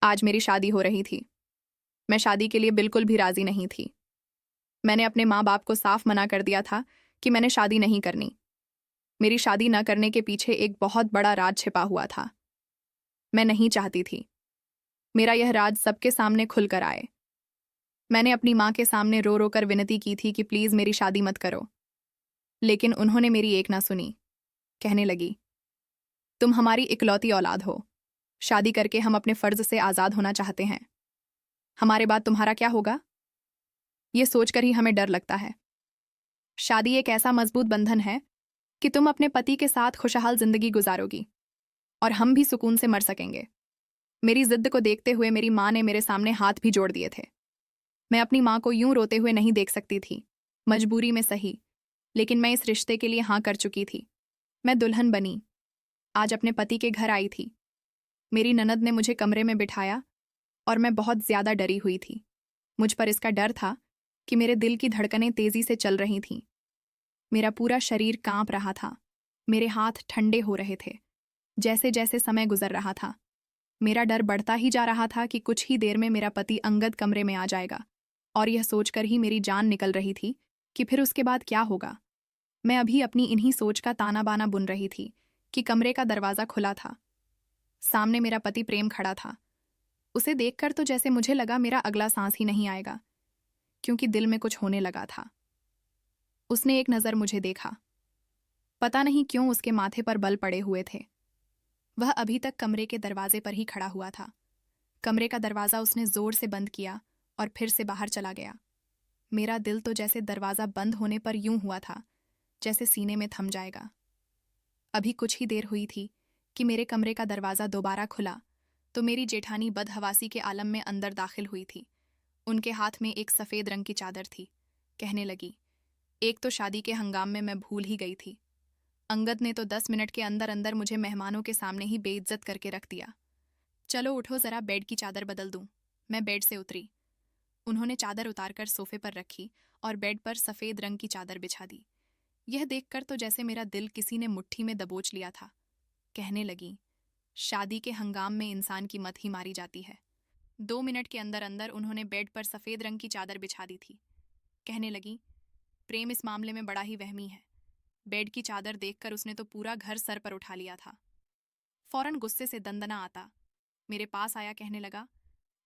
आज मेरी शादी हो रही थी। मैं शादी के लिए बिल्कुल भी राजी नहीं थी। मैंने अपने माँ बाप को साफ मना कर दिया था कि मैंने शादी नहीं करनी। मेरी शादी न करने के पीछे एक बहुत बड़ा राज छिपा हुआ था। मैं नहीं चाहती थी मेरा यह राज सबके सामने खुलकर आए। मैंने अपनी माँ के सामने रो रो कर विनती की थी कि प्लीज मेरी शादी मत करो, लेकिन उन्होंने मेरी एक ना सुनी। कहने लगी, तुम हमारी इकलौती औलाद हो। शादी करके हम अपने फर्ज से आजाद होना चाहते हैं। हमारे बाद तुम्हारा क्या होगा, ये सोचकर ही हमें डर लगता है। शादी एक ऐसा मजबूत बंधन है कि तुम अपने पति के साथ खुशहाल जिंदगी गुजारोगी और हम भी सुकून से मर सकेंगे। मेरी जिद को देखते हुए मेरी माँ ने मेरे सामने हाथ भी जोड़ दिए थे। मैं अपनी माँ को यूं रोते हुए नहीं देख सकती थी। मजबूरी में सही, लेकिन मैं इस रिश्ते के लिए हाँ कर चुकी थी। मैं दुल्हन बनी, आज अपने पति के घर आई थी। मेरी ननद ने मुझे कमरे में बिठाया और मैं बहुत ज्यादा डरी हुई थी। मुझ पर इसका डर था कि मेरे दिल की धड़कनें तेजी से चल रही थीं। मेरा पूरा शरीर कांप रहा था। मेरे हाथ ठंडे हो रहे थे। जैसे जैसे समय गुजर रहा था, मेरा डर बढ़ता ही जा रहा था कि कुछ ही देर में मेरा पति अंगद कमरे में आ जाएगा, और यह सोचकर ही मेरी जान निकल रही थी कि फिर उसके बाद क्या होगा। मैं अभी अपनी इन्हीं सोच का ताना बाना बुन रही थी कि कमरे का दरवाजा खुला था। सामने मेरा पति प्रेम खड़ा था। उसे देखकर तो जैसे मुझे लगा मेरा अगला सांस ही नहीं आएगा, क्योंकि दिल में कुछ होने लगा था। उसने एक नज़र मुझे देखा। पता नहीं क्यों उसके माथे पर बल पड़े हुए थे। वह अभी तक कमरे के दरवाजे पर ही खड़ा हुआ था। कमरे का दरवाज़ा उसने जोर से बंद किया और फिर से बाहर चला गया। मेरा दिल तो जैसे दरवाज़ा बंद होने पर यूं हुआ था जैसे सीने में थम जाएगा। अभी कुछ ही देर हुई थी कि मेरे कमरे का दरवाज़ा दोबारा खुला तो मेरी जेठानी बदहवासी के आलम में अंदर दाखिल हुई थी। उनके हाथ में एक सफ़ेद रंग की चादर थी। कहने लगी, एक तो शादी के हंगाम में मैं भूल ही गई थी। अंगद ने तो 10 मिनट के अंदर अंदर मुझे मेहमानों के सामने ही बेइज्जत करके रख दिया। चलो उठो, ज़रा बेड की चादर बदल दूं। मैं बेड से उतरी। उन्होंने चादर उतारकर सोफे पर रखी और बेड पर सफ़ेद रंग की चादर बिछा दी। यह देखकर तो जैसे मेरा दिल किसी ने मुट्ठी में दबोच लिया था। कहने लगी, शादी के हंगाम में इंसान की मत ही मारी जाती है। 2 मिनट के अंदर अंदर उन्होंने बेड पर सफ़ेद रंग की चादर बिछा दी थी। कहने लगी, प्रेम इस मामले में बड़ा ही वहमी है। बेड की चादर देखकर उसने तो पूरा घर सर पर उठा लिया था। फौरन गुस्से से दंदना आता मेरे पास आया। कहने लगा,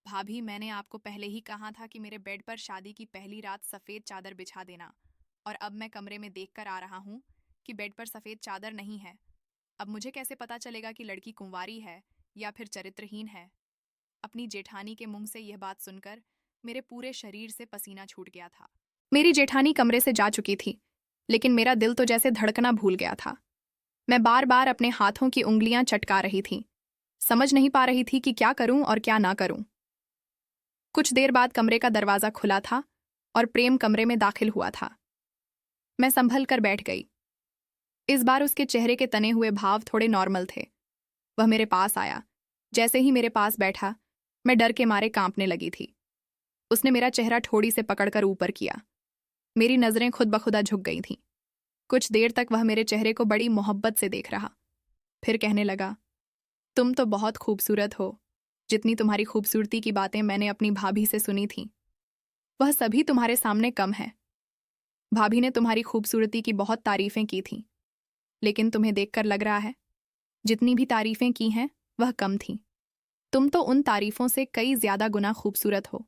भाभी, मैंने आपको पहले ही कहा था कि मेरे बेड पर शादी की पहली रात सफ़ेद चादर बिछा देना, और अब मैं कमरे में देखकर आ रहा हूँ कि बेड पर सफ़ेद चादर नहीं है। अब मुझे कैसे पता चलेगा कि लड़की कुंवारी है या फिर चरित्रहीन है। अपनी जेठानी के मुंह से यह बात सुनकर मेरे पूरे शरीर से पसीना छूट गया था। मेरी जेठानी कमरे से जा चुकी थी, लेकिन मेरा दिल तो जैसे धड़कना भूल गया था। मैं बार बार अपने हाथों की उंगलियां चटका रही थी। समझ नहीं पा रही थी कि क्या करूं और क्या ना करूं। कुछ देर बाद कमरे का दरवाजा खुला था और प्रेम कमरे में दाखिल हुआ था। मैं संभल कर बैठ गई। इस बार उसके चेहरे के तने हुए भाव थोड़े नॉर्मल थे। वह मेरे पास आया। जैसे ही मेरे पास बैठा, मैं डर के मारे कांपने लगी थी। उसने मेरा चेहरा ठोड़ी से पकड़कर ऊपर किया। मेरी नजरें खुद ब खुदा झुक गई थीं। कुछ देर तक वह मेरे चेहरे को बड़ी मोहब्बत से देख रहा। फिर कहने लगा, तुम तो बहुत खूबसूरत हो। जितनी तुम्हारी खूबसूरती की बातें मैंने अपनी भाभी से सुनी थीं, वह सभी तुम्हारे सामने कम है। भाभी ने तुम्हारी खूबसूरती की बहुत तारीफें की थीं, लेकिन तुम्हें देखकर लग रहा है जितनी भी तारीफें की हैं वह कम थीं। तुम तो उन तारीफों से कई ज्यादा गुना खूबसूरत हो।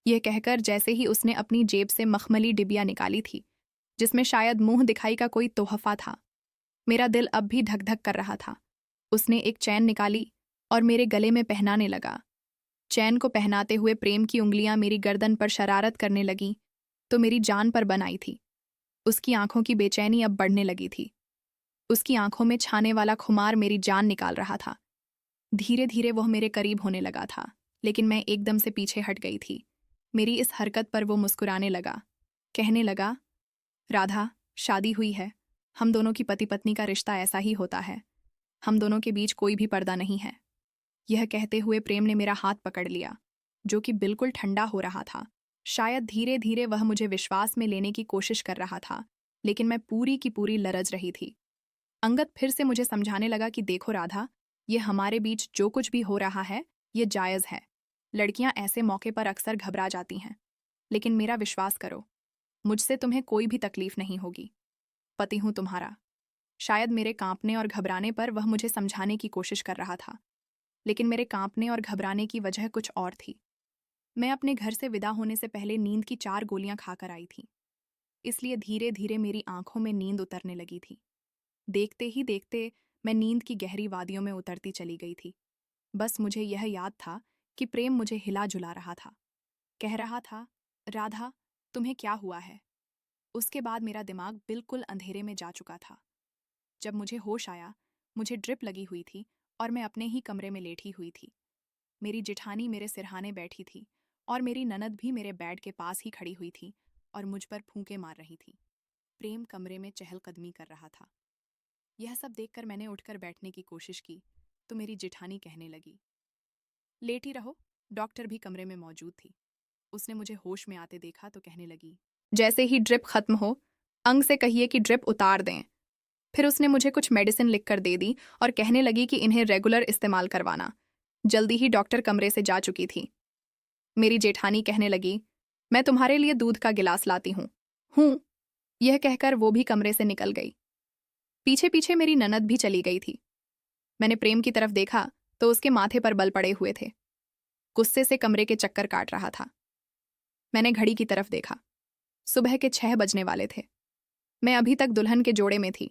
यह कहकर जैसे ही उसने अपनी जेब से मखमली डिबिया निकाली थी, जिसमें शायद मुंह दिखाई का कोई तोहफा था, मेरा दिल अब भी धक धक कर रहा था। उसने एक चैन निकाली और मेरे गले में पहनाने लगा। चैन को पहनाते हुए प्रेम की उंगलियां मेरी गर्दन पर शरारत करने लगीं तो मेरी जान पर बन आई थी। उसकी आंखों की बेचैनी अब बढ़ने लगी थी। उसकी आंखों में छाने वाला खुमार मेरी जान निकाल रहा था। धीरे धीरे वह मेरे करीब होने लगा था, लेकिन मैं एकदम से पीछे हट गई थी। मेरी इस हरकत पर वो मुस्कुराने लगा। कहने लगा, राधा, शादी हुई है। हम दोनों की पति पत्नी का रिश्ता ऐसा ही होता है। हम दोनों के बीच कोई भी पर्दा नहीं है। यह कहते हुए प्रेम ने मेरा हाथ पकड़ लिया, जो कि बिल्कुल ठंडा हो रहा था। शायद धीरे धीरे वह मुझे विश्वास में लेने की कोशिश कर रहा था, लेकिन मैं पूरी की पूरी लरज रही थी। अंगद फिर से मुझे समझाने लगा कि देखो राधा, ये हमारे बीच जो कुछ भी हो रहा है, ये जायज़ है। लड़कियां ऐसे मौके पर अक्सर घबरा जाती हैं, लेकिन मेरा विश्वास करो, मुझसे तुम्हें कोई भी तकलीफ नहीं होगी। पति हूं तुम्हारा। शायद मेरे कांपने और घबराने पर वह मुझे समझाने की कोशिश कर रहा था, लेकिन मेरे कांपने और घबराने की वजह कुछ और थी। मैं अपने घर से विदा होने से पहले नींद की 4 गोलियां खाकर आई थी, इसलिए धीरे धीरे मेरी आंखों में नींद उतरने लगी थी। देखते ही देखते मैं नींद की गहरी वादियों में उतरती चली गई थी। बस मुझे यह याद था कि प्रेम मुझे हिला जुला रहा था, कह रहा था, राधा, तुम्हें क्या हुआ है? उसके बाद मेरा दिमाग बिल्कुल अंधेरे में जा चुका था। जब मुझे होश आया, मुझे ड्रिप लगी हुई थी और मैं अपने ही कमरे में लेटी हुई थी। मेरी जिठानी मेरे सिरहाने बैठी थी और मेरी ननद भी मेरे बेड के पास ही खड़ी हुई थी और मुझ पर फूंके मार रही थी। प्रेम कमरे में चहलकदमी कर रहा था। यह सब देखकर मैंने उठकर बैठने की कोशिश की तो मेरी जिठानी कहने लगी, लेटी रहो। डॉक्टर भी कमरे में मौजूद थी। उसने मुझे होश में आते देखा तो कहने लगी, जैसे ही ड्रिप खत्म हो, अंग से कहिए कि ड्रिप उतार दें। फिर उसने मुझे कुछ मेडिसिन लिखकर दे दी और कहने लगी कि इन्हें रेगुलर इस्तेमाल करवाना। जल्दी ही डॉक्टर कमरे से जा चुकी थी। मेरी जेठानी कहने लगी, मैं तुम्हारे लिए दूध का गिलास लाती हूँ। यह कहकर वो भी कमरे से निकल गई। पीछे पीछे मेरी ननद भी चली गई थी। मैंने प्रेम की तरफ देखा तो उसके माथे पर बल पड़े हुए थे। गुस्से से कमरे के चक्कर काट रहा था। मैंने घड़ी की तरफ देखा। सुबह के 6 बजने वाले थे। मैं अभी तक दुल्हन के जोड़े में थी,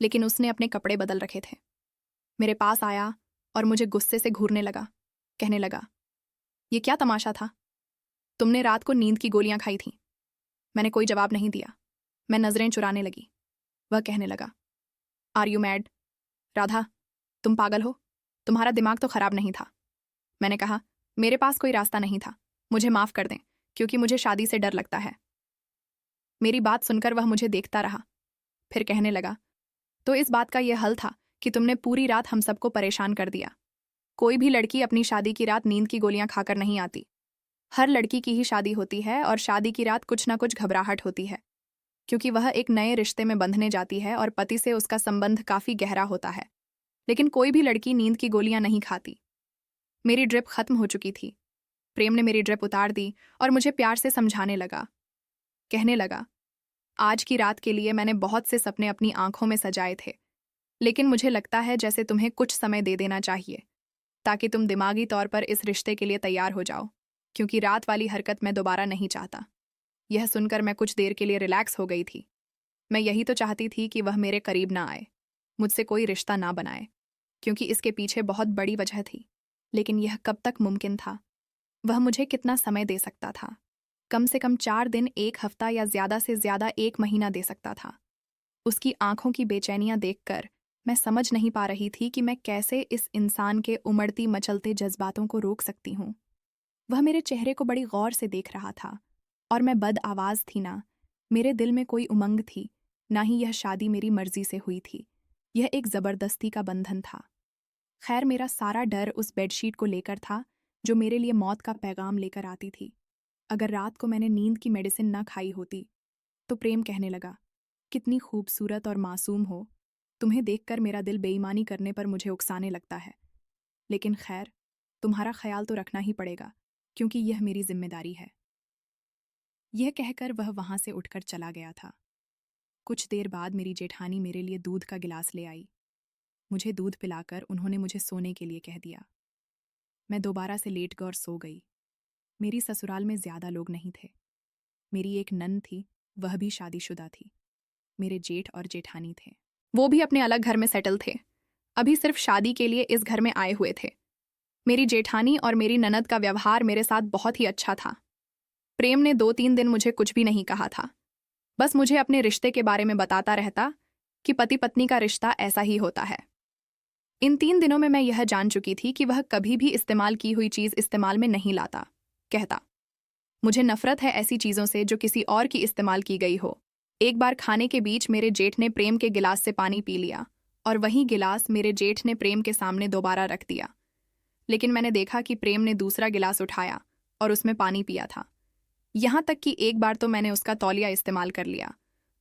लेकिन उसने अपने कपड़े बदल रखे थे। मेरे पास आया और मुझे गुस्से से घूरने लगा। कहने लगा, ये क्या तमाशा था? तुमने रात को नींद की गोलियां खाई थीं। मैंने कोई जवाब नहीं दिया। मैं नजरें चुराने लगी। वह कहने लगा, आर यू मैड? राधा, तुम पागल हो? तुम्हारा दिमाग तो खराब नहीं था। मैंने कहा, मेरे पास कोई रास्ता नहीं था। मुझे माफ कर दें, क्योंकि मुझे शादी से डर लगता है। मेरी बात सुनकर वह मुझे देखता रहा। फिर कहने लगा, तो इस बात का यह हल था कि तुमने पूरी रात हम सबको परेशान कर दिया। कोई भी लड़की अपनी शादी की रात नींद की गोलियां खाकर नहीं आती। हर लड़की की ही शादी होती है और शादी की रात कुछ ना कुछ घबराहट होती है, क्योंकि वह एक नए रिश्ते में बंधने जाती है और पति से उसका संबंध काफी गहरा होता है। लेकिन कोई भी लड़की नींद की गोलियां नहीं खाती। मेरी ड्रिप खत्म हो चुकी थी। प्रेम ने मेरी ड्रिप उतार दी और मुझे प्यार से समझाने लगा। कहने लगा, आज की रात के लिए मैंने बहुत से सपने अपनी आंखों में सजाए थे, लेकिन मुझे लगता है जैसे तुम्हें कुछ समय दे देना चाहिए, ताकि तुम दिमागी तौर पर इस रिश्ते के लिए तैयार हो जाओ, क्योंकि रात वाली हरकत मैं दोबारा नहीं चाहता। यह सुनकर मैं कुछ देर के लिए रिलैक्स हो गई थी। मैं यही तो चाहती थी कि वह मेरे करीब ना आए, मुझसे कोई रिश्ता ना बनाए, क्योंकि इसके पीछे बहुत बड़ी वजह थी। लेकिन यह कब तक मुमकिन था? वह मुझे कितना समय दे सकता था? कम से कम 4 दिन, 1 हफ्ता या ज्यादा से ज्यादा 1 महीना दे सकता था। उसकी आंखों की बेचैनियां देखकर मैं समझ नहीं पा रही थी कि मैं कैसे इस इंसान के उमड़ती मचलते जज्बातों को रोक सकती हूँ। वह मेरे चेहरे को बड़ी गौर से देख रहा था और मैं बद आवाज थी ना। मेरे दिल में कोई उमंग थी, ना ही यह शादी मेरी मर्जी से हुई थी। यह एक जबरदस्ती का बंधन था। खैर, मेरा सारा डर उस बेडशीट को लेकर था जो मेरे लिए मौत का पैगाम लेकर आती थी। अगर रात को मैंने नींद की मेडिसिन ना खाई होती तो प्रेम कहने लगा, कितनी खूबसूरत और मासूम हो। तुम्हें देखकर मेरा दिल बेईमानी करने पर मुझे उकसाने लगता है। लेकिन खैर, तुम्हारा ख्याल तो रखना ही पड़ेगा, क्योंकि यह मेरी जिम्मेदारी है। यह कहकर वह वहां से उठकर चला गया था। कुछ देर बाद मेरी जेठानी मेरे लिए दूध का गिलास ले आई। मुझे दूध पिलाकर उन्होंने मुझे सोने के लिए कह दिया। मैं दोबारा से लेट गई और सो गई। मेरी ससुराल में ज्यादा लोग नहीं थे। मेरी एक नन थी, वह भी शादीशुदा थी। मेरे जेठ और जेठानी थे, वो भी अपने अलग घर में सेटल थे, अभी सिर्फ शादी के लिए इस घर में आए हुए थे। मेरी जेठानी और मेरी ननद का व्यवहार मेरे साथ बहुत ही अच्छा था। प्रेम ने 2-3 दिन मुझे कुछ भी नहीं कहा था, बस मुझे अपने रिश्ते के बारे में बताता रहता कि पति पत्नी का रिश्ता ऐसा ही होता है। इन 3 दिनों में मैं यह जान चुकी थी कि वह कभी भी इस्तेमाल की हुई चीज इस्तेमाल में नहीं लाता। कहता, मुझे नफरत है ऐसी चीजों से जो किसी और की इस्तेमाल की गई हो। एक बार खाने के बीच मेरे जेठ ने प्रेम के गिलास से पानी पी लिया और वही गिलास मेरे जेठ ने प्रेम के सामने दोबारा रख दिया। लेकिन मैंने देखा कि प्रेम ने दूसरा गिलास उठाया और उसमें पानी पिया था। यहां तक कि एक बार तो मैंने उसका तौलिया इस्तेमाल कर लिया,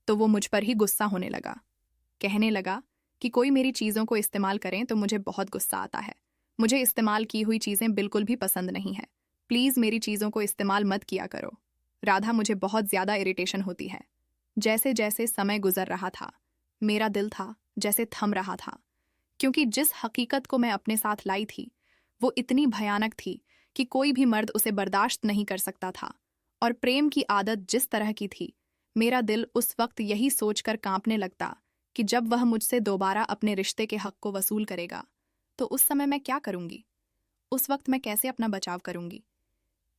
तो वो मुझ पर ही गुस्सा होने लगा। कहने लगा कि कोई मेरी चीज़ों को इस्तेमाल करें तो मुझे बहुत गुस्सा आता है। मुझे इस्तेमाल की हुई चीज़ें बिल्कुल भी पसंद नहीं है। प्लीज़ मेरी चीज़ों को इस्तेमाल मत किया करो। राधा, मुझे बहुत ज़्यादा इरिटेशन होती है। जैसे जैसे समय गुजर रहा था, मेरा दिल था जैसे थम रहा था, क्योंकि जिस हकीकत को मैं अपने साथ लाई थी वो इतनी भयानक थी कि कोई भी मर्द उसे बर्दाश्त नहीं कर सकता था। और प्रेम की आदत जिस तरह की थी, मेरा दिल उस वक्त यही सोचकर कांपने लगता कि जब वह मुझसे दोबारा अपने रिश्ते के हक को वसूल करेगा तो उस समय मैं क्या करूंगी, उस वक्त मैं कैसे अपना बचाव करूंगी।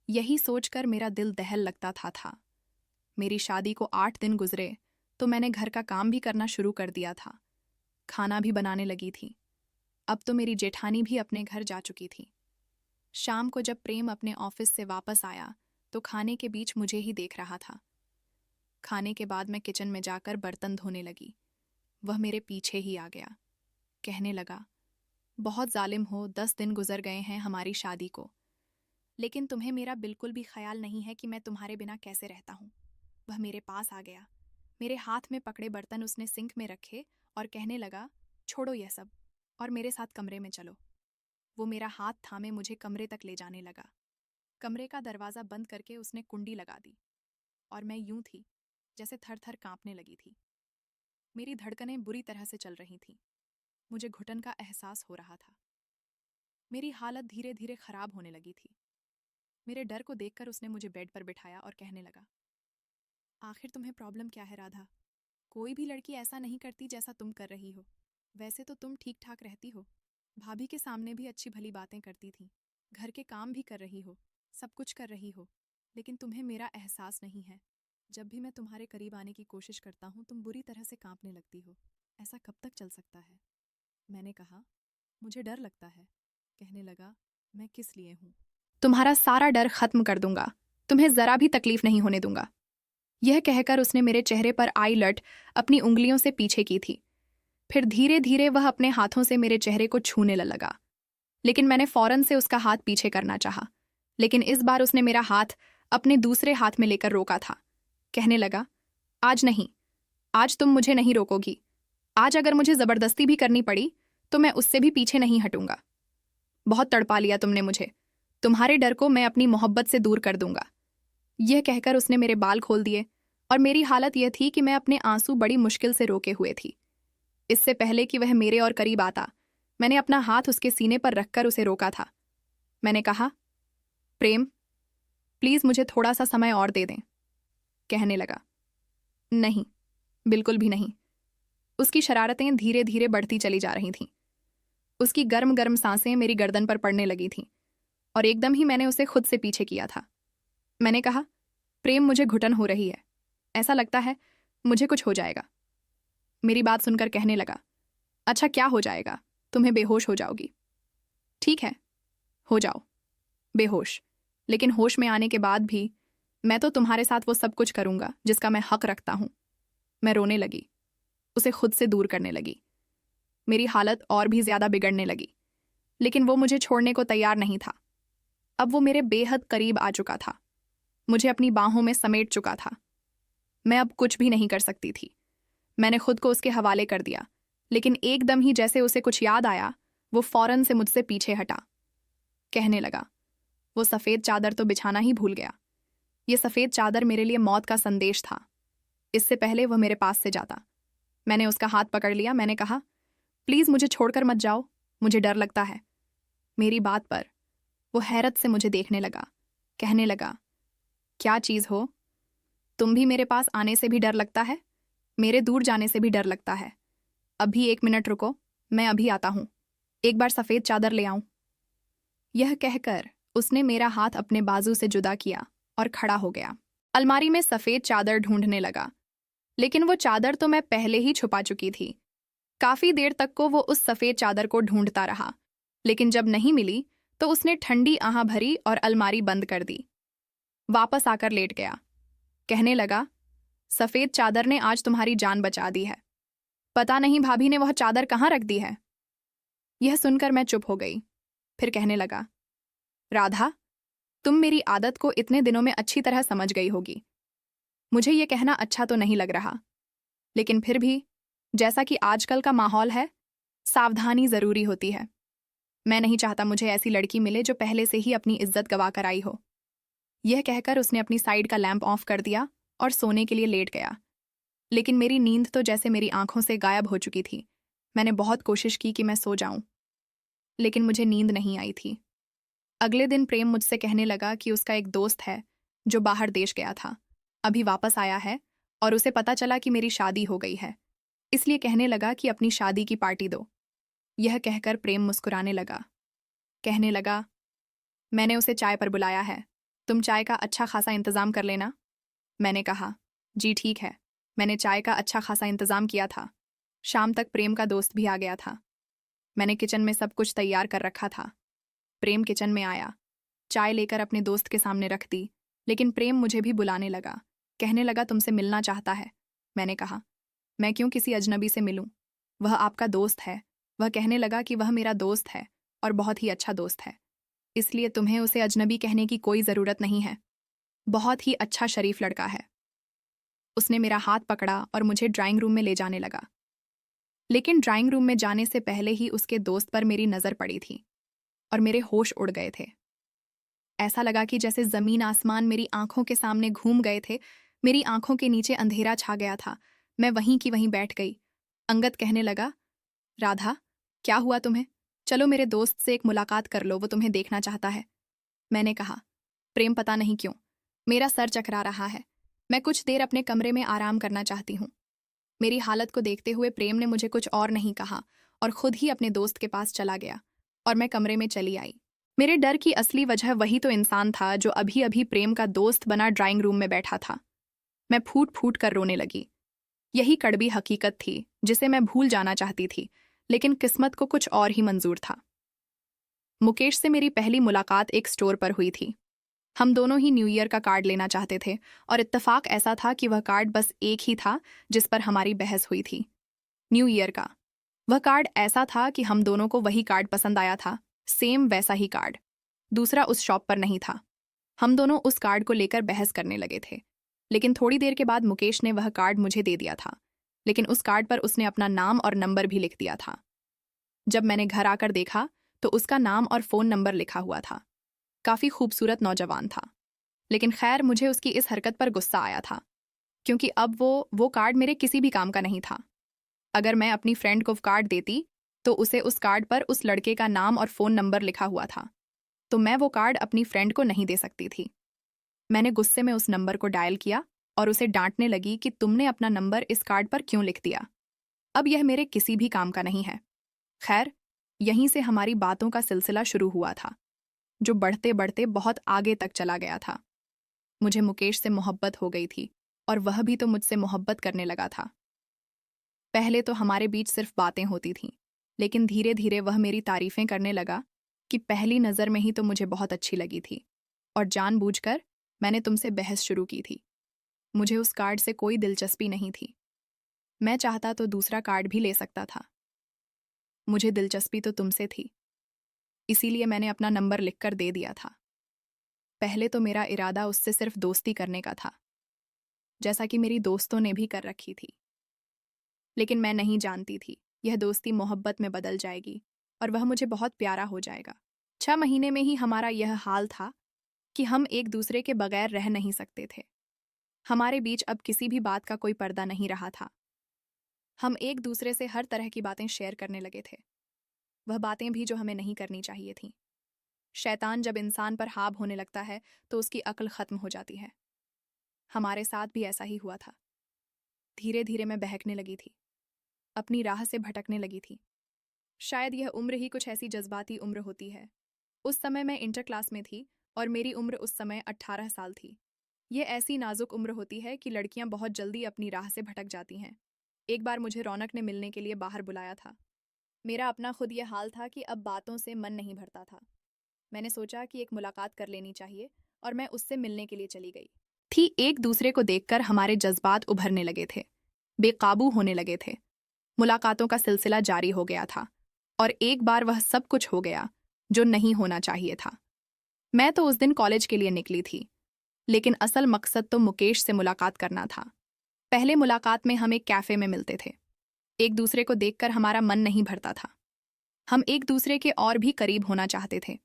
यही सोचकर मेरा दिल दहल लगता था। मेरी शादी को 8 दिन गुजरे तो मैंने घर का काम भी करना शुरू कर दिया था, खाना भी बनाने लगी थी। अब तो मेरी जेठानी भी अपने घर जा चुकी थी। शाम को जब प्रेम अपने ऑफिस से वापस आया तो खाने के बीच मुझे ही देख रहा था। खाने के बाद मैं किचन में जाकर बर्तन धोने लगी। वह मेरे पीछे ही आ गया। कहने लगा, बहुत जालिम हो, 10 दिन गुजर गए हैं हमारी शादी को, लेकिन तुम्हें मेरा बिल्कुल भी ख्याल नहीं है कि मैं तुम्हारे बिना कैसे रहता हूँ। वह मेरे पास आ गया। मेरे हाथ में पकड़े बर्तन उसने सिंक में रखे और कहने लगा, छोड़ो यह सब और मेरे साथ कमरे में चलो। वो मेरा हाथ थामे मुझे कमरे तक ले जाने लगा। कमरे का दरवाज़ा बंद करके उसने कुंडी लगा दी और मैं यूं थी जैसे थर थर कांपने लगी थी। मेरी धड़कनें बुरी तरह से चल रही थीं। मुझे घुटन का एहसास हो रहा था। मेरी हालत धीरे धीरे खराब होने लगी थी। मेरे डर को देखकर उसने मुझे बेड पर बिठाया और कहने लगा, आखिर तुम्हें प्रॉब्लम क्या है राधा? कोई भी लड़की ऐसा नहीं करती जैसा तुम कर रही हो। वैसे तो तुम ठीक ठाक रहती हो, भाभी के सामने भी अच्छी भली बातें करती थी, घर के काम भी कर रही हो, सब कुछ कर रही हो, लेकिन तुम्हें मेरा एहसास नहीं है। जब भी मैं तुम्हारे करीब आने की कोशिश करता हूँ तुम बुरी तरह से कांपने लगती हो। ऐसा कब तक चल सकता है? मैंने कहा, मुझे डर लगता है। कहने लगा, मैं किस लिए हूँ? तुम्हारा सारा डर खत्म कर दूंगा, तुम्हें जरा भी तकलीफ नहीं होने दूंगा। यह कहकर उसने मेरे चेहरे पर आईलट अपनी उंगलियों से पीछे की थी। फिर धीरे धीरे वह अपने हाथों से मेरे चेहरे को छूने लगा, लेकिन मैंने फौरन से उसका हाथ पीछे करना चाहा। लेकिन इस बार उसने मेरा हाथ अपने दूसरे हाथ में लेकर रोका था। कहने लगा, आज नहीं, आज तुम मुझे नहीं रोकोगी। आज अगर मुझे जबरदस्ती भी करनी पड़ी तो मैं उससे भी पीछे नहीं हटूंगा। बहुत तड़पा लिया तुमने मुझे, तुम्हारे डर को मैं अपनी मोहब्बत से दूर कर दूंगा। यह कहकर उसने मेरे बाल खोल दिए और मेरी हालत यह थी कि मैं अपने आंसू बड़ी मुश्किल से रोके हुए थी। इससे पहले कि वह मेरे और करीब आता, मैंने अपना हाथ उसके सीने पर रखकर उसे रोका था। मैंने कहा, प्रेम, प्लीज मुझे थोड़ा सा समय और दे दें। कहने लगा, नहीं, बिल्कुल भी नहीं। उसकी शरारतें धीरे धीरे बढ़ती चली जा रही थीं। उसकी गर्म गर्म सांसें मेरी गर्दन पर पड़ने लगी थीं और एकदम ही मैंने उसे खुद से पीछे किया था। मैंने कहा, प्रेम, मुझे घुटन हो रही है, ऐसा लगता है मुझे कुछ हो जाएगा। मेरी बात सुनकर कहने लगा, अच्छा क्या हो जाएगा? तुम्हें बेहोश हो जाओगी। ठीक है, हो जाओ बेहोश, लेकिन होश में आने के बाद भी मैं तो तुम्हारे साथ वो सब कुछ करूंगा जिसका मैं हक रखता हूं। मैं रोने लगी, उसे खुद से दूर करने लगी। मेरी हालत और भी ज्यादा बिगड़ने लगी, लेकिन वो मुझे छोड़ने को तैयार नहीं था। अब वो मेरे बेहद करीब आ चुका था, मुझे अपनी बाहों में समेट चुका था। मैं अब कुछ भी नहीं कर सकती थी। मैंने खुद को उसके हवाले कर दिया, लेकिन एकदम ही जैसे उसे कुछ याद आया, वो फौरन से मुझसे पीछे हटा। कहने लगा, वो सफ़ेद चादर तो बिछाना ही भूल गया। ये सफ़ेद चादर मेरे लिए मौत का संदेश था। इससे पहले वह मेरे पास से जाता, मैंने उसका हाथ पकड़ लिया। मैंने कहा, प्लीज़ मुझे छोड़कर मत जाओ, मुझे डर लगता है। मेरी बात पर वो हैरत से मुझे देखने लगा। कहने लगा, क्या चीज़ हो? तुम भी मेरे पास आने से भी डर लगता है? मेरे दूर जाने से भी डर लगता है? अभी 1 मिनट रुको, मैं अभी आता हूँ। एक बार सफ़ेद चादर ले आऊं। यह कहकर उसने मेरा हाथ अपने बाजू से जुदा किया और खड़ा हो गया। अलमारी में सफ़ेद चादर ढूंढने लगा, लेकिन वो चादर तो मैं पहले ही छुपा चुकी थी। काफ़ी देर तक को वो उस सफ़ेद चादर को ढूंढता रहा, लेकिन जब नहीं मिली तो उसने ठंडी आह भरी और अलमारी बंद कर दी। वापस आकर लेट गया। कहने लगा, सफ़ेद चादर ने आज तुम्हारी जान बचा दी है। पता नहीं भाभी ने वह चादर कहाँ रख दी है। यह सुनकर मैं चुप हो गई। फिर कहने लगा, राधा, तुम मेरी आदत को इतने दिनों में अच्छी तरह समझ गई होगी। मुझे यह कहना अच्छा तो नहीं लग रहा, लेकिन फिर भी जैसा कि आजकल का माहौल है, सावधानी ज़रूरी होती है। मैं नहीं चाहता मुझे ऐसी लड़की मिले जो पहले से ही अपनी इज्जत गवा कर आई हो। यह कहकर उसने अपनी साइड का लैंप ऑफ कर दिया और सोने के लिए लेट गया। लेकिन मेरी नींद तो जैसे मेरी आंखों से गायब हो चुकी थी। मैंने बहुत कोशिश की कि मैं सो जाऊं, लेकिन मुझे नींद नहीं आई थी। अगले दिन प्रेम मुझसे कहने लगा कि उसका एक दोस्त है जो बाहर देश गया था, अभी वापस आया है और उसे पता चला कि मेरी शादी हो गई है, इसलिए कहने लगा कि अपनी शादी की पार्टी दो। यह कहकर प्रेम मुस्कुराने लगा। कहने लगा, मैंने उसे चाय पर बुलाया है, तुम चाय का अच्छा खासा इंतजाम कर लेना। मैंने कहा, जी ठीक है। मैंने चाय का अच्छा खासा इंतजाम किया था। शाम तक प्रेम का दोस्त भी आ गया था। मैंने किचन में सब कुछ तैयार कर रखा था। प्रेम किचन में आया, चाय लेकर अपने दोस्त के सामने रख दी, लेकिन प्रेम मुझे भी बुलाने लगा। कहने लगा, तुमसे मिलना चाहता है। मैंने कहा, मैं क्यों किसी अजनबी से मिलूं? वह आपका दोस्त है। वह कहने लगा कि वह मेरा दोस्त है और बहुत ही अच्छा दोस्त है, इसलिए तुम्हें उसे अजनबी कहने की कोई ज़रूरत नहीं है। बहुत ही अच्छा शरीफ लड़का है। उसने मेरा हाथ पकड़ा और मुझे ड्राइंग रूम में ले जाने लगा। लेकिन ड्राइंग रूम में जाने से पहले ही उसके दोस्त पर मेरी नज़र पड़ी थी और मेरे होश उड़ गए थे। ऐसा लगा कि जैसे ज़मीन आसमान मेरी आंखों के सामने घूम गए थे। मेरी आंखों के नीचे अंधेरा छा गया था। मैं वहीं की वहीं बैठ गई। अंगद कहने लगा, राधा, क्या हुआ तुम्हें? चलो मेरे दोस्त से एक मुलाकात कर लो, वो तुम्हें देखना चाहता है। मैंने कहा, प्रेम, पता नहीं क्यों मेरा सर चकरा रहा है। मैं कुछ देर अपने कमरे में आराम करना चाहती हूँ। मेरी हालत को देखते हुए प्रेम ने मुझे कुछ और नहीं कहा और खुद ही अपने दोस्त के पास चला गया और मैं कमरे में चली आई। मेरे डर की असली वजह वही तो इंसान था जो अभी अभी प्रेम का दोस्त बना ड्राइंग रूम में बैठा था। मैं फूट फूट कर रोने लगी। यही कड़वी हकीकत थी जिसे मैं भूल जाना चाहती थी, लेकिन किस्मत को कुछ और ही मंजूर था। मुकेश से मेरी पहली मुलाकात एक स्टोर पर हुई थी। हम दोनों ही न्यू ईयर का कार्ड लेना चाहते थे और इत्तेफाक ऐसा था कि वह कार्ड बस एक ही था जिस पर हमारी बहस हुई थी, न्यू ईयर का। वह कार्ड ऐसा था कि हम दोनों को वही कार्ड पसंद आया था, सेम वैसा ही कार्ड। दूसरा उस शॉप पर नहीं था। हम दोनों उस कार्ड को लेकर बहस करने लगे थे, लेकिन थोड़ी देर के बाद मुकेश ने वह कार्ड मुझे दे दिया था, लेकिन उस कार्ड पर उसने अपना नाम और नंबर भी लिख दिया था। जब मैंने घर आकर देखा तो उसका नाम और फ़ोन नंबर लिखा हुआ था। काफ़ी खूबसूरत नौजवान था, लेकिन खैर मुझे उसकी इस हरकत पर गुस्सा आया था, क्योंकि अब वो कार्ड मेरे किसी भी काम का नहीं था। अगर मैं अपनी फ्रेंड को कार्ड देती तो उसे उस कार्ड पर उस लड़के का नाम और फ़ोन नंबर लिखा हुआ था, तो मैं वो कार्ड अपनी फ्रेंड को नहीं दे सकती थी। मैंने गुस्से में उस नंबर को डायल किया और उसे डांटने लगी कि तुमने अपना नंबर इस कार्ड पर क्यों लिख दिया? अब यह मेरे किसी भी काम का नहीं है। खैर, यहीं से हमारी बातों का सिलसिला शुरू हुआ था, जो बढ़ते बढ़ते बहुत आगे तक चला गया था। मुझे मुकेश से मोहब्बत हो गई थी और वह भी तो मुझसे मोहब्बत करने लगा था। पहले तो हमारे बीच सिर्फ बातें होती थीं, लेकिन धीरे धीरे वह मेरी तारीफें करने लगा कि पहली नज़र में ही तो मुझे बहुत अच्छी लगी थी और जानबूझकर मैंने तुमसे बहस शुरू की थी। मुझे उस कार्ड से कोई दिलचस्पी नहीं थी। मैं चाहता तो दूसरा कार्ड भी ले सकता था। मुझे दिलचस्पी तो तुमसे थी, इसीलिए मैंने अपना नंबर लिखकर दे दिया था। पहले तो मेरा इरादा उससे सिर्फ दोस्ती करने का था, जैसा कि मेरी दोस्तों ने भी कर रखी थी। लेकिन मैं नहीं जानती थी यह दोस्ती मोहब्बत में बदल जाएगी और वह मुझे बहुत प्यारा हो जाएगा। 6 महीने में ही हमारा यह हाल था कि हम एक दूसरे के बगैर रह नहीं सकते थे। हमारे बीच अब किसी भी बात का कोई पर्दा नहीं रहा था। हम एक दूसरे से हर तरह की बातें शेयर करने लगे थे, वह बातें भी जो हमें नहीं करनी चाहिए थीं। शैतान जब इंसान पर हाब होने लगता है तो उसकी अक्ल खत्म हो जाती है। हमारे साथ भी ऐसा ही हुआ था। धीरे धीरे मैं बहकने लगी थी, अपनी राह से भटकने लगी थी। शायद यह उम्र ही कुछ ऐसी जज्बाती उम्र होती है। उस समय मैं इंटर क्लास में थी और मेरी उम्र उस समय 18 साल थी। ये ऐसी नाजुक उम्र होती है कि लड़कियां बहुत जल्दी अपनी राह से भटक जाती हैं। एक बार मुझे रौनक ने मिलने के लिए बाहर बुलाया था। मेरा अपना खुद ये हाल था कि अब बातों से मन नहीं भरता था। मैंने सोचा कि एक मुलाकात कर लेनी चाहिए और मैं उससे मिलने के लिए चली गई थी। एक दूसरे को देखकर हमारे जज्बात उभरने लगे थे, बेकाबू होने लगे थे। मुलाकातों का सिलसिला जारी हो गया था और एक बार वह सब कुछ हो गया जो नहीं होना चाहिए था। मैं तो उस दिन कॉलेज के लिए निकली थी, लेकिन असल मकसद तो मुकेश से मुलाकात करना था। पहले मुलाकात में हम एक कैफ़े में मिलते थे। एक दूसरे को देखकर हमारा मन नहीं भरता था। हम एक दूसरे के और भी करीब होना चाहते थे।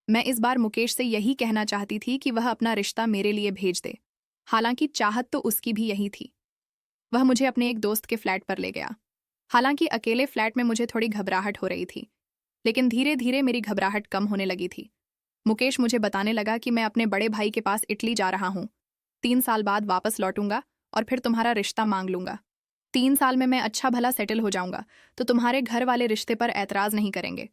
मैं इस बार मुकेश से यही कहना चाहती थी कि वह अपना रिश्ता मेरे लिए भेज दे। हालांकि चाहत तो उसकी भी यही थी। वह मुझे अपने एक दोस्त के फ्लैट पर ले गया। हालांकि अकेले फ्लैट में मुझे थोड़ी घबराहट हो रही थी, लेकिन धीरे धीरे मेरी घबराहट कम होने लगी थी। मुकेश मुझे बताने लगा कि मैं अपने बड़े भाई के पास इटली जा रहा हूँ। 3 साल बाद वापस लौटूंगा और फिर तुम्हारा रिश्ता मांग लूंगा। 3 साल में मैं अच्छा भला सेटल हो जाऊंगा तो तुम्हारे घर वाले रिश्ते पर ऐतराज नहीं करेंगे।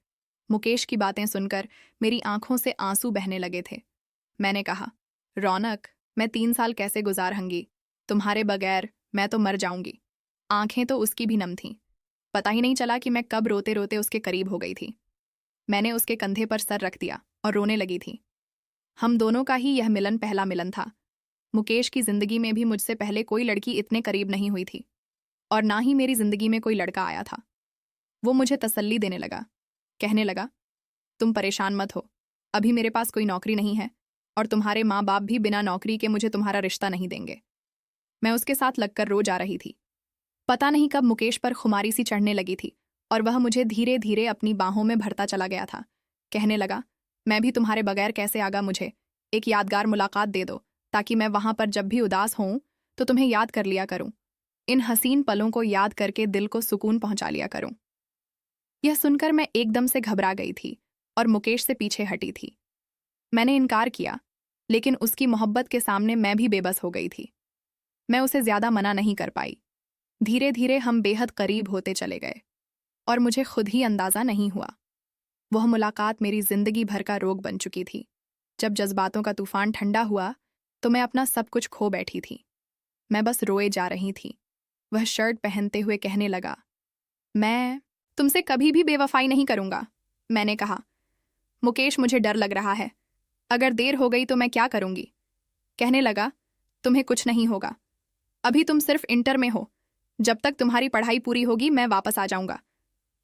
मुकेश की बातें सुनकर मेरी आंखों से आंसू बहने लगे थे। मैंने कहा, रौनक, मैं 3 साल कैसे गुजारूंगी? तुम्हारे बगैर मैं तो मर जाऊंगी। आंखें तो उसकी भी नम थीं। पता ही नहीं चला कि मैं कब रोते रोते उसके करीब हो गई थी। मैंने उसके कंधे पर सर रख दिया और रोने लगी थी। हम दोनों का ही यह मिलन पहला मिलन था। मुकेश की जिंदगी में भी मुझसे पहले कोई लड़की इतने करीब नहीं हुई थी, और ना ही मेरी जिंदगी में कोई लड़का आया था। वो मुझे तसल्ली देने लगा, कहने लगा, तुम परेशान मत हो, अभी मेरे पास कोई नौकरी नहीं है और तुम्हारे माँ बाप भी बिना नौकरी के मुझे तुम्हारा रिश्ता नहीं देंगे। मैं उसके साथ लगकर रो जा रही थी। पता नहीं कब मुकेश पर खुमारी सी चढ़ने लगी थी और वह मुझे धीरे धीरे अपनी बाहों में भरता चला गया था। कहने लगा, मैं भी तुम्हारे बगैर कैसे आगा, मुझे एक यादगार मुलाकात दे दो ताकि मैं वहां पर जब भी उदास होऊं तो तुम्हें याद कर लिया करूं। इन हसीन पलों को याद करके दिल को सुकून पहुंचा लिया करूं। यह सुनकर मैं एकदम से घबरा गई थी और मुकेश से पीछे हटी थी। मैंने इनकार किया, लेकिन उसकी मोहब्बत के सामने मैं भी बेबस हो गई थी। मैं उसे ज्यादा मना नहीं कर पाई। धीरे धीरे हम बेहद करीब होते चले गए और मुझे खुद ही अंदाजा नहीं हुआ। वह मुलाकात मेरी जिंदगी भर का रोग बन चुकी थी। जब जज्बातों का तूफान ठंडा हुआ तो मैं अपना सब कुछ खो बैठी थी। मैं बस रोए जा रही थी। वह शर्ट पहनते हुए कहने लगा, मैं तुमसे कभी भी बेवफाई नहीं करूंगा। मैंने कहा, मुकेश, मुझे डर लग रहा है, अगर देर हो गई तो मैं क्या करूंगी? कहने लगा, तुम्हें कुछ नहीं होगा, अभी तुम सिर्फ इंटर में हो, जब तक तुम्हारी पढ़ाई पूरी होगी मैं वापस आ जाऊंगा,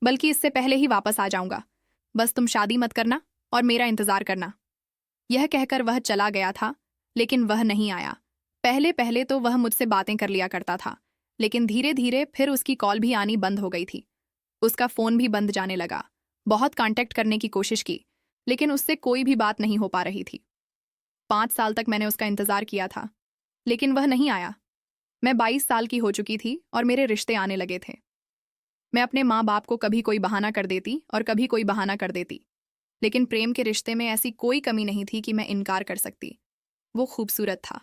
बल्कि इससे पहले ही वापस आ जाऊंगा। बस तुम शादी मत करना और मेरा इंतजार करना। यह कहकर वह चला गया था, लेकिन वह नहीं आया। पहले पहले तो वह मुझसे बातें कर लिया करता था, लेकिन धीरे धीरे फिर उसकी कॉल भी आनी बंद हो गई थी। उसका फोन भी बंद जाने लगा। बहुत कांटेक्ट करने की कोशिश की, लेकिन उससे कोई भी बात नहीं हो पा रही थी। 5 साल तक मैंने उसका इंतजार किया था, लेकिन वह नहीं आया। मैं 22 साल की हो चुकी थी और मेरे रिश्ते आने लगे थे। मैं अपने माँ बाप को कभी कोई बहाना कर देती और कभी कोई बहाना कर देती, लेकिन प्रेम के रिश्ते में ऐसी कोई कमी नहीं थी कि मैं इनकार कर सकती। वो खूबसूरत था,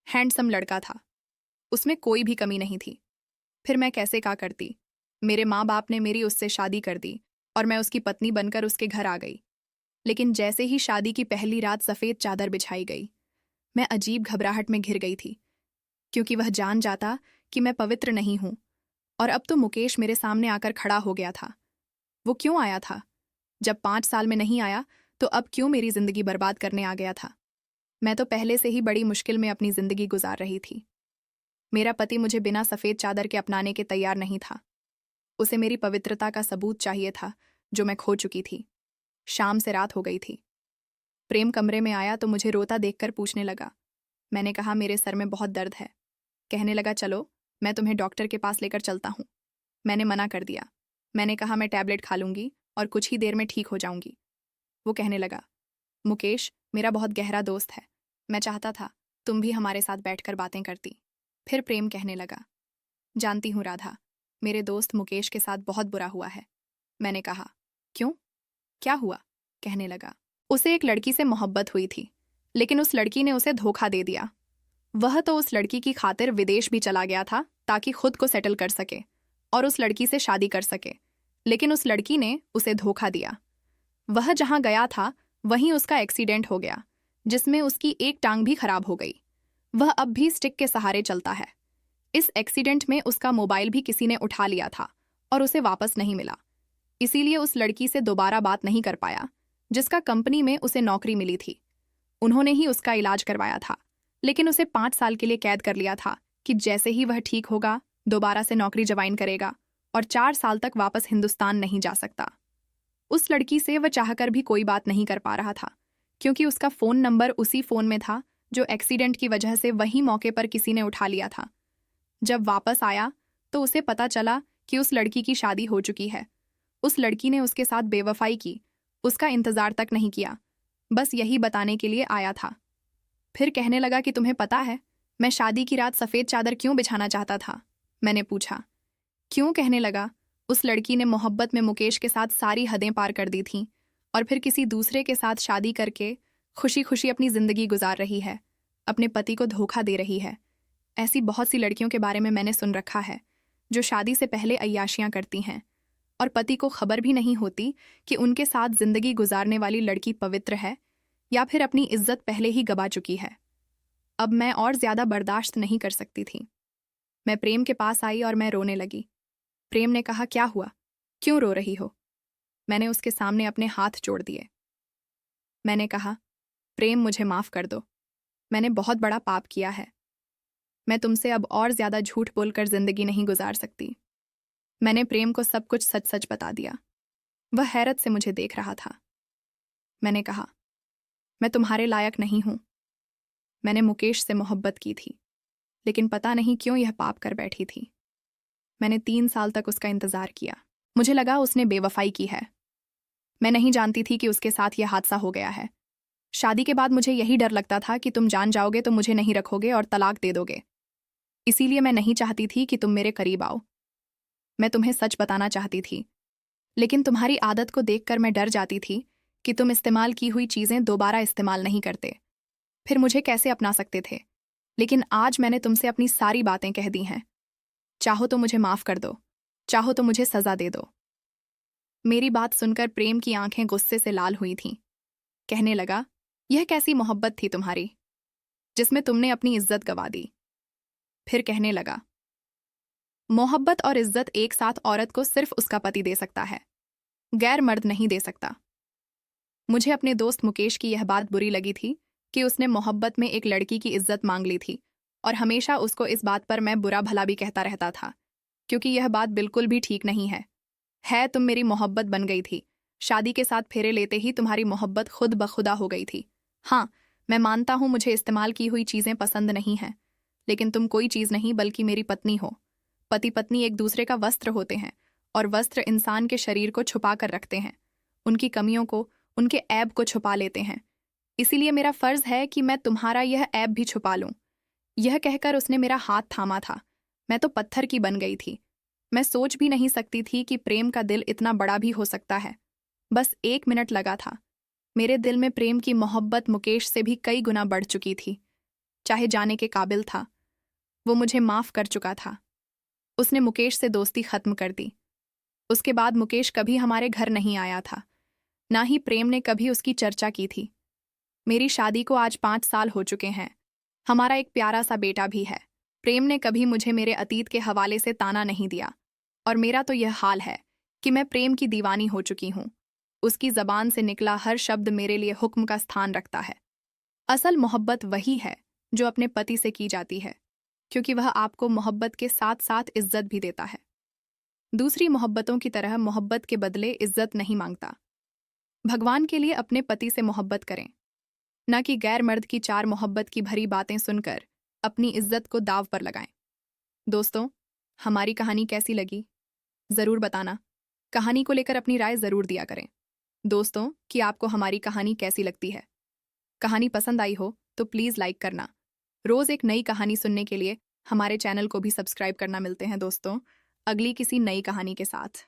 हैंडसम लड़का था, उसमें कोई भी कमी नहीं थी। फिर मैं कैसे क्या करती? मेरे माँ बाप ने मेरी उससे शादी कर दी और मैं उसकी पत्नी बनकर उसके घर आ गई। लेकिन जैसे ही शादी की पहली रात सफ़ेद चादर बिछाई गई, मैं अजीब घबराहट में घिर गई थी, क्योंकि वह जान जाता कि मैं पवित्र नहीं हूं। और अब तो मुकेश मेरे सामने आकर खड़ा हो गया था। वो क्यों आया था? जब 5 साल में नहीं आया तो अब क्यों मेरी जिंदगी बर्बाद करने आ गया था? मैं तो पहले से ही बड़ी मुश्किल में अपनी जिंदगी गुजार रही थी। मेरा पति मुझे बिना सफ़ेद चादर के अपनाने के तैयार नहीं था। उसे मेरी पवित्रता का सबूत चाहिए था, जो मैं खो चुकी थी। शाम से रात हो गई थी। प्रेम कमरे में आया तो मुझे रोता देखकर पूछने लगा। मैंने कहा, मेरे सर में बहुत दर्द है। कहने लगा, चलो मैं तुम्हें डॉक्टर के पास लेकर चलता हूँ। मैंने मना कर दिया। मैंने कहा, मैं टैबलेट खा लूंगी और कुछ ही देर में ठीक हो जाऊंगी। वो कहने लगा, मुकेश मेरा बहुत गहरा दोस्त है, मैं चाहता था तुम भी हमारे साथ बैठकर बातें करती। फिर प्रेम कहने लगा, जानती हूँ राधा, मेरे दोस्त मुकेश के साथ बहुत बुरा हुआ है। मैंने कहा, क्यों, क्या हुआ? कहने लगा, उसे एक लड़की से मोहब्बत हुई थी, लेकिन उस लड़की ने उसे धोखा दे दिया। वह तो उस लड़की की खातिर विदेश भी चला गया था ताकि खुद को सेटल कर सके और उस लड़की से शादी कर सके, लेकिन उस लड़की ने उसे धोखा दिया। वह जहां गया था वहीं उसका एक्सीडेंट हो गया, जिसमें उसकी एक टांग भी खराब हो गई। वह अब भी स्टिक के सहारे चलता है। इस एक्सीडेंट में उसका मोबाइल भी किसी ने उठा लिया था और उसे वापस नहीं मिला, इसीलिए उस लड़की से दोबारा बात नहीं कर पाया, जिसका कंपनी में उसे नौकरी मिली थी। उन्होंने ही उसका इलाज करवाया था, लेकिन उसे 5 साल के लिए कैद कर लिया था कि जैसे ही वह ठीक होगा दोबारा से नौकरी ज्वाइन करेगा और 4 साल तक वापस हिंदुस्तान नहीं जा सकता। उस लड़की से वह चाहकर भी कोई बात नहीं कर पा रहा था, क्योंकि उसका फ़ोन नंबर उसी फ़ोन में था जो एक्सीडेंट की वजह से वही मौके पर किसी ने उठा लिया था। जब वापस आया तो उसे पता चला कि उस लड़की की शादी हो चुकी है। उस लड़की ने उसके साथ बेवफाई की, उसका इंतजार तक नहीं किया, बस यही बताने के लिए आया था। फिर कहने लगा कि तुम्हें पता है मैं शादी की रात सफ़ेद चादर क्यों बिछाना चाहता था। मैंने पूछा क्यों। कहने लगा उस लड़की ने मोहब्बत में मुकेश के साथ सारी हदें पार कर दी थीं और फिर किसी दूसरे के साथ शादी करके खुशी खुशी अपनी ज़िंदगी गुजार रही है, अपने पति को धोखा दे रही है। ऐसी बहुत सी लड़कियों के बारे में मैंने सुन रखा है जो शादी से पहले अय्याशियाँ करती हैं और पति को खबर भी नहीं होती कि उनके साथ ज़िंदगी गुजारने वाली लड़की पवित्र है या फिर अपनी इज्जत पहले ही गवा चुकी है। अब मैं और ज़्यादा बर्दाश्त नहीं कर सकती थी। मैं प्रेम के पास आई और मैं रोने लगी। प्रेम ने कहा क्या हुआ, क्यों रो रही हो। मैंने उसके सामने अपने हाथ जोड़ दिए। मैंने कहा प्रेम मुझे माफ़ कर दो, मैंने बहुत बड़ा पाप किया है। मैं तुमसे अब और ज़्यादा झूठ बोलकर ज़िंदगी नहीं गुजार सकती। मैंने प्रेम को सब कुछ सच सच बता दिया। वह हैरत से मुझे देख रहा था। मैंने कहा मैं तुम्हारे लायक नहीं हूं। मैंने मुकेश से मोहब्बत की थी, लेकिन पता नहीं क्यों यह पाप कर बैठी थी। मैंने 3 साल तक उसका इंतजार किया। मुझे लगा उसने बेवफाई की है। मैं नहीं जानती थी कि उसके साथ यह हादसा हो गया है। शादी के बाद मुझे यही डर लगता था कि तुम जान जाओगे तो मुझे नहीं रखोगे और तलाक दे दोगे। इसीलिए मैं नहीं चाहती थी कि तुम मेरे करीब आओ। मैं तुम्हें सच बताना चाहती थी, लेकिन तुम्हारी आदत को देखकर मैं डर जाती थी कि तुम इस्तेमाल की हुई चीज़ें दोबारा इस्तेमाल नहीं करते। फिर मुझे कैसे अपना सकते थे। लेकिन आज मैंने तुमसे अपनी सारी बातें कह दी हैं। चाहो तो मुझे माफ़ कर दो, चाहो तो मुझे सज़ा दे दो। मेरी बात सुनकर प्रेम की आंखें गुस्से से लाल हुई थीं। कहने लगा यह कैसी मोहब्बत थी तुम्हारी जिसमें तुमने अपनी इज्जत गंवा दी। फिर कहने लगा मोहब्बत और इज्जत एक साथ औरत को सिर्फ उसका पति दे सकता है, गैर मर्द नहीं दे सकता। मुझे अपने दोस्त मुकेश की यह बात बुरी लगी थी कि उसने मोहब्बत में एक लड़की की इज्जत मांग ली थी और हमेशा उसको इस बात पर मैं बुरा भला भी कहता रहता था, क्योंकि यह बात बिल्कुल भी ठीक नहीं है। तुम मेरी मोहब्बत बन गई थी। शादी के साथ फेरे लेते ही तुम्हारी मोहब्बत खुद ब खुदा हो गई थी। हाँ, मैं मानता हूँ मुझे इस्तेमाल की हुई चीज़ें पसंद नहीं हैं, लेकिन तुम कोई चीज़ नहीं बल्कि मेरी पत्नी हो। पति पत्नी एक दूसरे का वस्त्र होते हैं और वस्त्र इंसान के शरीर को छुपा कर रखते हैं, उनकी कमियों को, उनके ऐब को छुपा लेते हैं। इसीलिए मेरा फ़र्ज़ है कि मैं तुम्हारा यह ऐब भी छुपा लूँ। यह कहकर उसने मेरा हाथ थामा था। मैं तो पत्थर की बन गई थी। मैं सोच भी नहीं सकती थी कि प्रेम का दिल इतना बड़ा भी हो सकता है। बस 1 मिनट लगा था। मेरे दिल में प्रेम की मोहब्बत मुकेश से भी कई गुना बढ़ चुकी थी। चाहे जाने के काबिल था। वो मुझे माफ़ कर चुका था। उसने मुकेश से दोस्ती ख़त्म कर दी। उसके बाद मुकेश कभी हमारे घर नहीं आया था, ना ही प्रेम ने कभी उसकी चर्चा की थी। मेरी शादी को आज 5 साल हो चुके हैं। हमारा एक प्यारा सा बेटा भी है। प्रेम ने कभी मुझे मेरे अतीत के हवाले से ताना नहीं दिया और मेरा तो यह हाल है कि मैं प्रेम की दीवानी हो चुकी हूँ। उसकी ज़बान से निकला हर शब्द मेरे लिए हुक्म का स्थान रखता है। असल मोहब्बत वही है जो अपने पति से की जाती है, क्योंकि वह आपको मोहब्बत के साथ साथ इज्जत भी देता है। दूसरी मोहब्बतों की तरह मोहब्बत के बदले इज्जत नहीं मांगता। भगवान के लिए अपने पति से मोहब्बत करें, न कि गैर मर्द की 4 मोहब्बत की भरी बातें सुनकर अपनी इज्जत को दाव पर लगाएं। दोस्तों, हमारी कहानी कैसी लगी ज़रूर बताना। कहानी को लेकर अपनी राय ज़रूर दिया करें। दोस्तों, कि आपको हमारी कहानी कैसी लगती है। कहानी पसंद आई हो तो प्लीज़ लाइक करना। रोज़ एक नई कहानी सुनने के लिए हमारे चैनल को भी सब्सक्राइब करना। मिलते हैं दोस्तों अगली किसी नई कहानी के साथ।